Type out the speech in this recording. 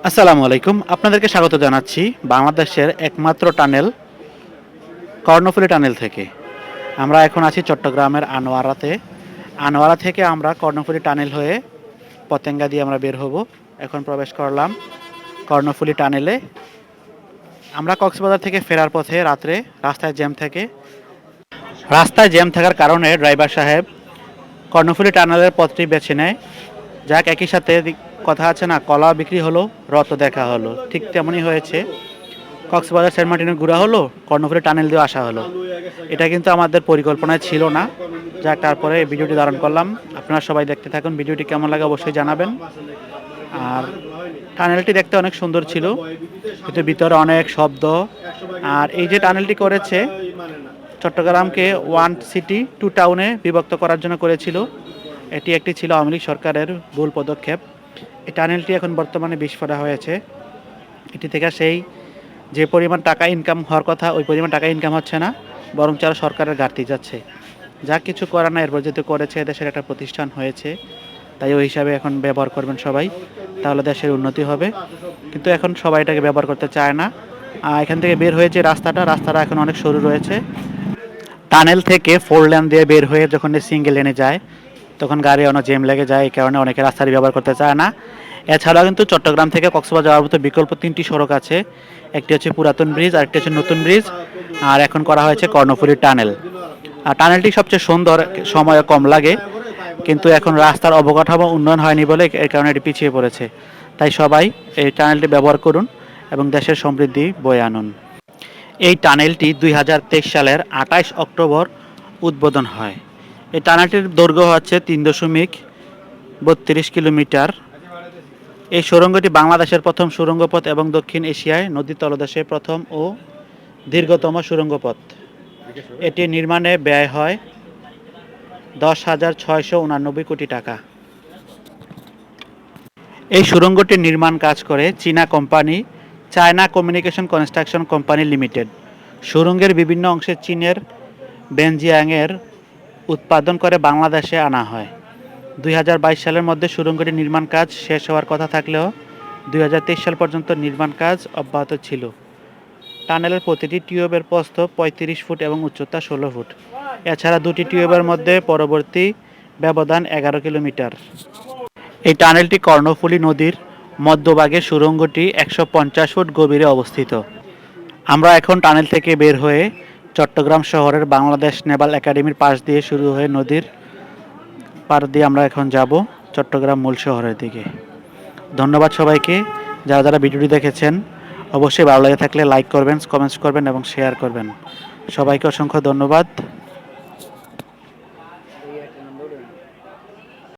আসসালামু আলাইকুম, আপনাদেরকে স্বাগত জানাচ্ছি বাংলাদেশের একমাত্র টানেল কর্ণফুলী টানেল থেকে। আমরা এখন আছি চট্টগ্রামের আনোয়ারাতে। আনোয়ারা থেকে আমরা কর্ণফুলী টানেল হয়ে পতেঙ্গা দিয়ে আমরা বের হব। এখন প্রবেশ করলাম কর্ণফুলী টানেলে। আমরা কক্সবাজার থেকে ফেরার পথে রাত্রে রাস্তায় জ্যাম থাকার কারণে ড্রাইভার সাহেব কর্ণফুলী টানেলের পথটি বেছে নেয়। যাক, একই সাথে কথা আছে না, কলা বিক্রি হলো রত দেখা হলো, ঠিক তেমনই হয়েছে। কক্সবাজার সেন্ট মার্টিনে ঘোরা হলো, কর্ণফুলী টানেল দিয়ে আসা হলো। এটা কিন্তু আমাদের পরিকল্পনায় ছিল না। যাক, তারপরে এই ভিডিওটি ধারণ করলাম। আপনারা সবাই দেখতে থাকুন, ভিডিওটি কেমন লাগে অবশ্যই জানাবেন। আর টানেলটি দেখতে অনেক সুন্দর ছিল, কিন্তু ভিতরে অনেক শব্দ। আর এই যে টানেলটি করেছে, চট্টগ্রামকে ওয়ান সিটি টু টাউনে বিভক্ত করার জন্য করেছিল। এটি একটি ছিল আওয়ামী লীগ সরকারের ভুল পদক্ষেপ। এই টানেলটি এখন বর্তমানে বিস্ফোরা হয়েছে। এটি থেকে সেই যে পরিমাণ টাকা ইনকাম হওয়ার কথা, ওই পরিমাণ টাকা ইনকাম হচ্ছে না, বরং আরও সরকারের ঘাটতি যাচ্ছে। যা কিছু করার না, এরপর যেহেতু করেছে, দেশের একটা প্রতিষ্ঠান হয়েছে, তাই ওই হিসাবে এখন ব্যবহার করবেন সবাই, তাহলে দেশের উন্নতি হবে। কিন্তু এখন সবাই এটাকে ব্যবহার করতে চায় না। এখান থেকে বের হয়ে যে রাস্তাটা এখন অনেক সরু রয়েছে। টানেল থেকে 4 লেন দিয়ে বের হয়ে যখন সিঙ্গেল লেনে যায়, তখন গাড়ি অনেক জ্যাম লেগে যায়। এই কারণে অনেকে রাস্তাটি ব্যবহার করতে চায় না। এছাড়াও কিন্তু চট্টগ্রাম থেকে কক্সবাজার যাওয়ার মতো বিকল্প 3টি সড়ক আছে। একটি হচ্ছে পুরাতন ব্রিজ, আরেকটি হচ্ছে নতুন ব্রিজ, আর এখন করা হয়েছে কর্ণফুলী টানেল। আর টানেলটি সবচেয়ে সুন্দর, সময় কম লাগে, কিন্তু এখন রাস্তার অবকাঠামো উন্নয়ন হয়নি বলে এর কারণে এটি পিছিয়ে পড়েছে। তাই সবাই এই টানেলটি ব্যবহার করুন এবং দেশের সমৃদ্ধি বয়ে আনুন। এই টানেলটি 2023 সালের 28 অক্টোবর উদ্বোধন হয়। এই টানেলটির দৈর্ঘ্য হচ্ছে 3.32 কিলোমিটার। এই সুড়ঙ্গটি বাংলাদেশের প্রথম সুড়ঙ্গপথ এবং দক্ষিণ এশিয়ায় নদী তলদেশে প্রথম ও দীর্ঘতম সুড়ঙ্গপথ। এটি নির্মাণে ব্যয় হয় 10,689 কোটি টাকা। এই সুড়ঙ্গটির নির্মাণ কাজ করে চীনা company China communication construction company limited. সুড়ঙ্গের বিভিন্ন অংশে চীনের বেনজিয়াংয়ের উৎপাদন করে বাংলাদেশে আনা হয়। 2022 সালের মধ্যে সুড়ঙ্গটির নির্মাণ কাজ শেষ হওয়ার কথা থাকলেও 2023 সাল পর্যন্ত নির্মাণ কাজ অব্যাহত ছিল। টানেলের প্রতিটি টিউবের প্রস্থ 35 ফুট এবং উচ্চতা 16 ফুট। এছাড়া দুটি টিউবের মধ্যে পরবর্তী ব্যবধান 11 কিলোমিটার। এই টানেলটি কর্ণফুলী নদীর মধ্যভাগে, সুড়ঙ্গটি 150 ফুট গভীরে অবস্থিত। আমরা এখন টানেল থেকে বের হয়ে চট্টগ্রাম শহরের বাংলাদেশ নেভাল একাডেমির পাশ দিয়ে শুরু হয়ে নদীর পার দিয়ে আমরা এখন যাব চট্টগ্রাম মূল শহরের দিকে। ধন্যবাদ সবাইকে, যারা যারা ভিডিওটি দেখেছেন। অবশ্যই ভালো লেগে থাকলে লাইক করবেন, কমেন্টস করবেন এবং শেয়ার করবেন। সবাইকে অসংখ্য ধন্যবাদ।